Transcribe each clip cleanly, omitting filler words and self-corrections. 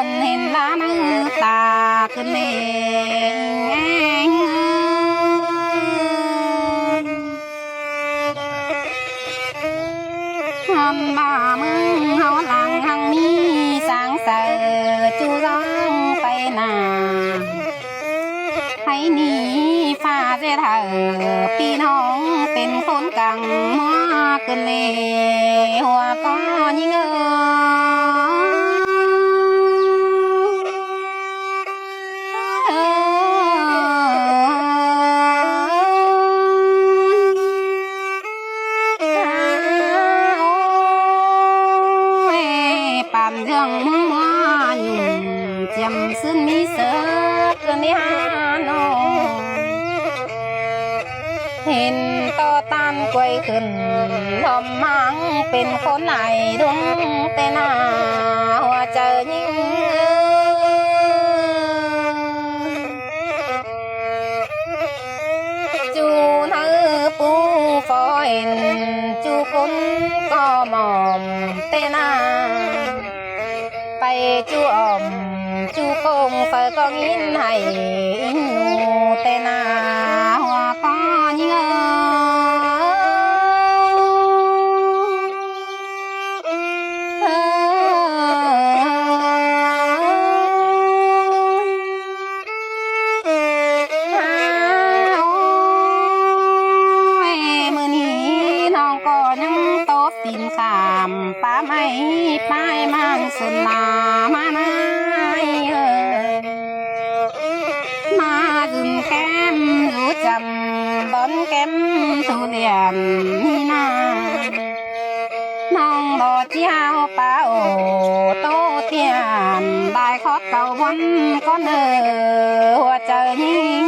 นเห็นล้านตาขึ้นเองฮันบ่ามึงเฮาหลังหังมีสางเสอจูร้องไปหนาให้หนีฟ้าเจเถอพี่น้องเป็นคนกังมัวเกินเลยหัวก็ยิ่งปั่นเรื่องมัวอยู่จำซึ่งมีเสือเกินนี้นอเห็นต่อตันกวยขึ้นทอมมังเป็นคนไหนดวงแต่หน้าหัวใจยิ่งจูเนื้อปูฟอยจูคนก็มอมแต่หน้าไปจูอมจูคงเฟอก็งินให้อินนูแต่หน้าหัวก็ยิ่งตีนขามป้าไม่ป้ายมันสนามาไนมาดึงแก้มรู้จำบอนแก้มทุเรียนนี่นาน้องดอเจ้าป้าโอโตเทียนได้ขอเก่าวันก็เนอหัวใจยิ่ง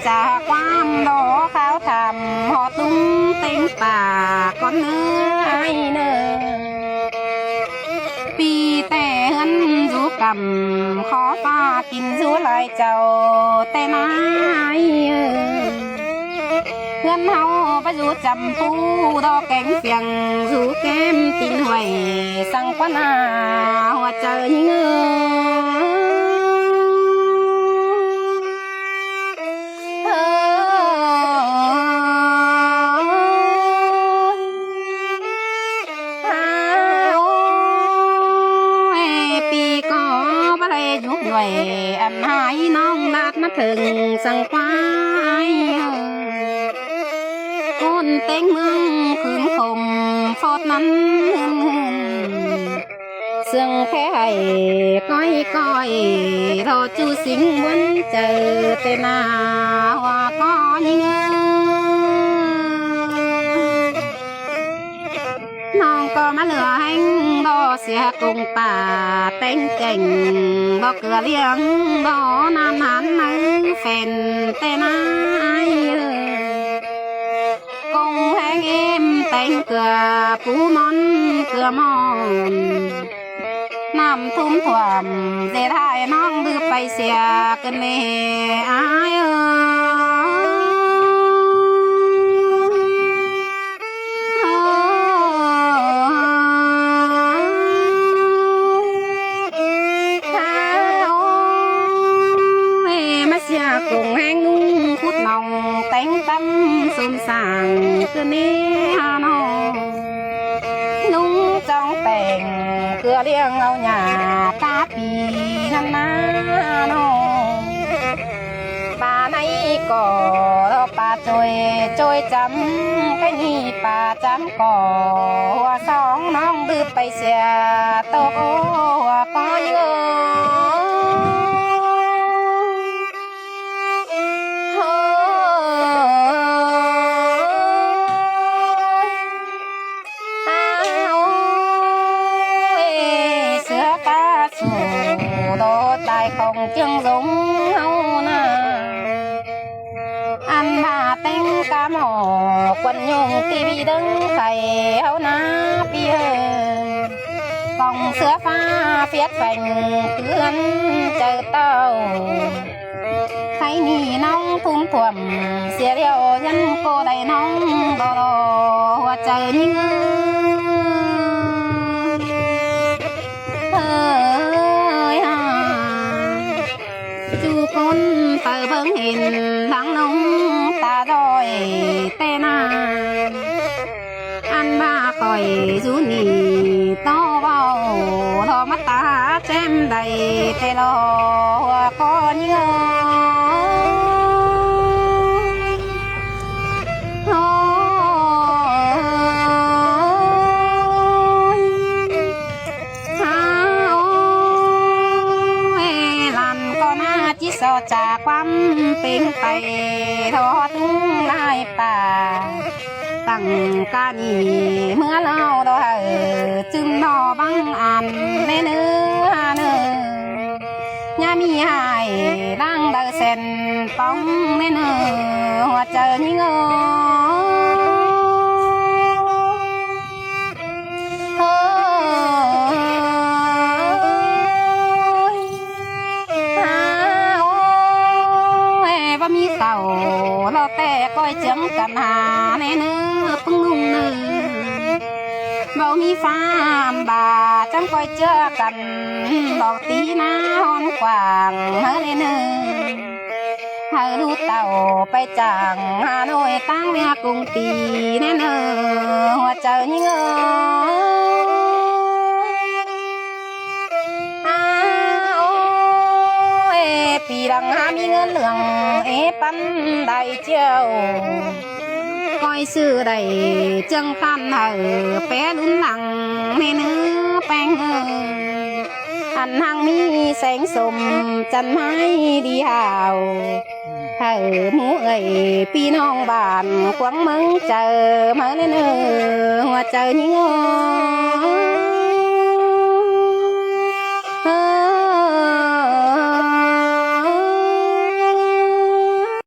จากความดอขาวทำหอตุ้งเต็งป่าก้อนเนื้อไอเนอปีแต่เฮินรูกำขอฟ้ากินสู้ลายเจ้าแต่นายเพื่อนเฮาไปอยู่จำปูดอกแกงเสียงสู้แก้มตินหวยสั่งกว่านาหัวใจเงืด้วยอันหายน้องนัดมาถึงสังควายคนเต็งเมืองคืนคมฟอดนั้นเสื่องแค่ให้ก้อยก้อยรอจูสิงวันเจอแต่นาว่าก็ยิ่งน้องก็มาเหลือแห้งบ่เสียกงป่าเต้งเก่งบ่เกลือเลี้ยงบ่นานหันในแฟนแต่นายกงแห้งเอ็มเต้งเกลือปูมอนเกลือมอนน้ำทุ่มถ่วมเสียท้ายน้องดื้อไปเสียกันเนอายกงแห้งนุ่งพุดนองแต่งตั้มสมสางคือนี้ฮานอนุ่งจ้องแต่งเกลือเลี้ยงเอาหยาตาปีนั่นนานอป่าในก่อเราป่าจอยจำไปนี่ป่าจำก่อหัวสองน้องดื้อไปเสียโตหัวก็เยอะของเจียงสงเฮานาอันมาเต็งกาหมอควันยงตีบีดึงไข่เฮานาปี กองเสือฟ้าเฟียดแฝงเพื่อนเจอเต้าใครนี่น้องทุ่มถ่วมเสียเดียวยันโกได้น้องรอหัวใจยิ่งจูคนเปิดเบิ่งเห็นหลังน้องตาดอยเต้นาอันบ้าคอยจูนี่ต้อเบาทอมาตาแจ่มใดเตลอหัวคอเนื้อสอจากความเป็นไปทอดลายป่าตั้งกานีเมื่อเราดอจึงนอบังอันในเนื้อยามีหายร่างเดาเส้นป้องในเนื้อหัวใจยิ่งมีเก่าเราแต่ก้อยเจียงกันหาในเนื้อพึ่งนุ่งเนื้อบ่มีฟ้าบาจังก้อยเจอกันดอกตีน้าหอนกว่างเฮ้ในเนื้อหาลูกเต่าไปจางหาหน่วยตั้งเมียกรุงตีในเนื้อหัวใจยิ่งปีดังหามีเงินเหลืองปันได้เจ้าคอยซื้อได้จังพันแปะลุ้นหลังในเนื้อแป้งอันหังมีแสงสมจันไม้ดีหาวหมูพี่น้องบ้านขวางมึงเจอมาในเนื้อหัวใจยิ่ง